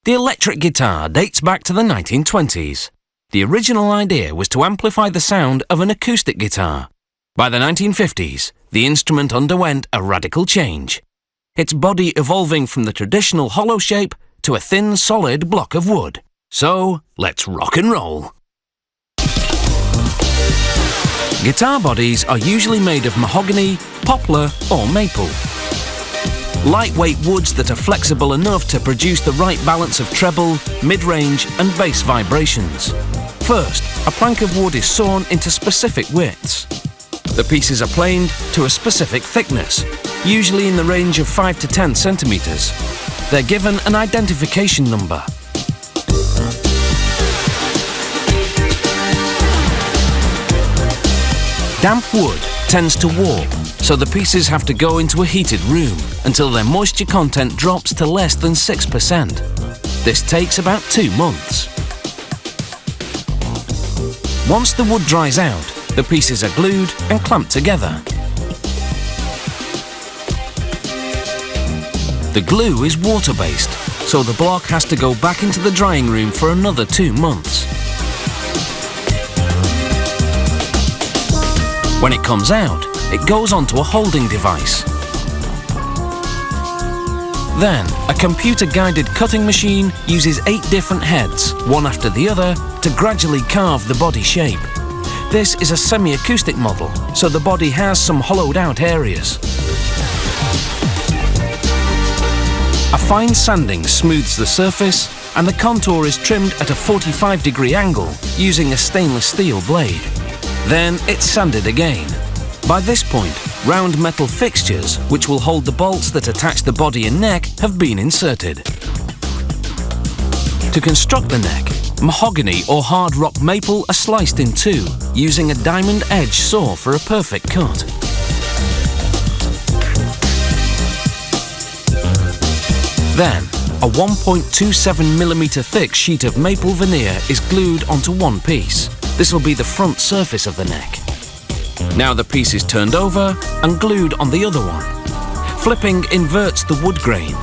The electric guitar dates back to the 1920s. The original idea was to amplify the sound of an acoustic guitar. By the 1950s, the instrument underwent a radical change, its body evolving from the traditional hollow shape to a thin, solid block of wood. So, let's rock and roll! Guitar bodies are usually made of mahogany, poplar or maple. Lightweight woods that are flexible enough to produce the right balance of treble, mid-range and bass vibrations. First, a plank of wood is sawn into specific widths. The pieces are planed to a specific thickness, usually in the range of 5 to 10 centimeters. They're given an identification number. Damp wood tends to warp, so the pieces have to go into a heated room until their moisture content drops to less than 6%. This takes about 2 months. Once the wood dries out, the pieces are glued and clamped together. The glue is water-based, so the block has to go back into the drying room for another 2 months. When it comes out, it goes onto a holding device. Then, a computer-guided cutting machine uses 8 different heads, one after the other, to gradually carve the body shape. This is a semi-acoustic model, so the body has some hollowed-out areas. A fine sanding smooths the surface, and the contour is trimmed at a 45-degree angle using a stainless steel blade. Then it's sanded again. By this point, round metal fixtures, which will hold the bolts that attach the body and neck, have been inserted. To construct the neck, mahogany or hard rock maple are sliced in 2, using a diamond edge saw for a perfect cut. Then, a 1.27mm thick sheet of maple veneer is glued onto one piece. This will be the front surface of the neck. Now the piece is turned over and glued on the other one. Flipping inverts the wood grain.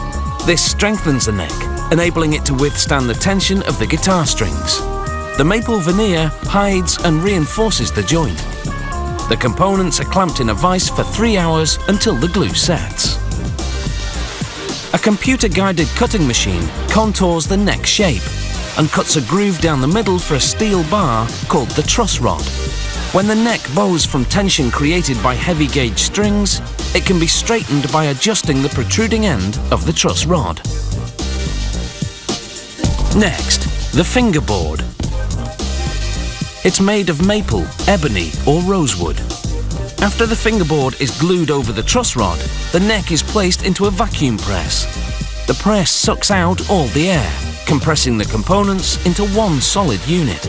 This strengthens the neck, enabling it to withstand the tension of the guitar strings. The maple veneer hides and reinforces the joint. The components are clamped in a vise for 3 hours until the glue sets. A computer-guided cutting machine contours the neck shape and cuts a groove down the middle for a steel bar called the truss rod. When the neck bows from tension created by heavy gauge strings, it can be straightened by adjusting the protruding end of the truss rod. Next, the fingerboard. It's made of maple, ebony or rosewood. After the fingerboard is glued over the truss rod, the neck is placed into a vacuum press. The press sucks out all the air, compressing the components into one solid unit.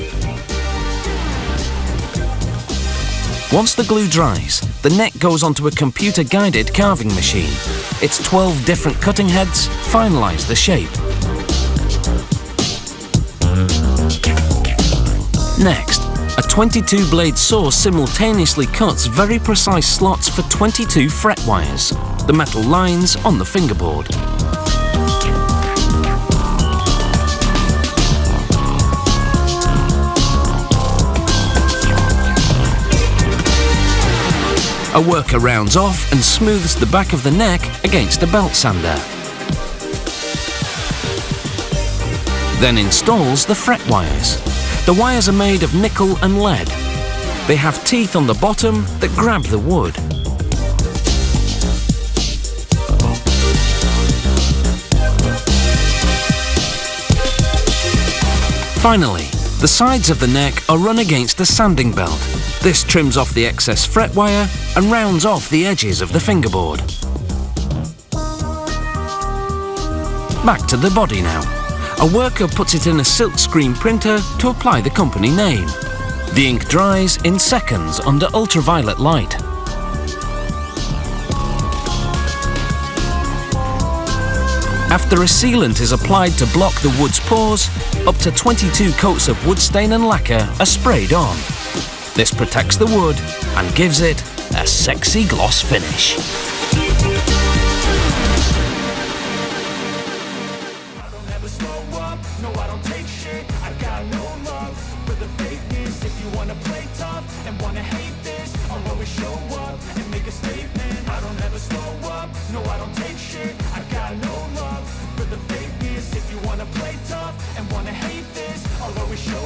Once the glue dries, the neck goes onto a computer-guided carving machine. Its 12 different cutting heads finalize the shape. Next, a 22-blade saw simultaneously cuts very precise slots for 22 fret wires, the metal lines on the fingerboard. A worker rounds off and smooths the back of the neck against a belt sander. Then installs the fret wires. The wires are made of nickel and lead. They have teeth on the bottom that grab the wood. Finally, the sides of the neck are run against a sanding belt. This trims off the excess fret wire and rounds off the edges of the fingerboard. Back to the body now. A worker puts it in a silkscreen printer to apply the company name. The ink dries in seconds under ultraviolet light. After a sealant is applied to block the wood's pores, up to 22 coats of wood stain and lacquer are sprayed on. This protects the wood and gives it a sexy gloss finish. I don't ever slow up. up, no I don't take shit. I got no love for the fakeness. If you wanna play tough and wanna hate this, I'll always show up and make a statement. I don't ever slow up, no I don't take shit. I got no love for the fakeness. If you wanna play tough and wanna hate this, I'll always show up.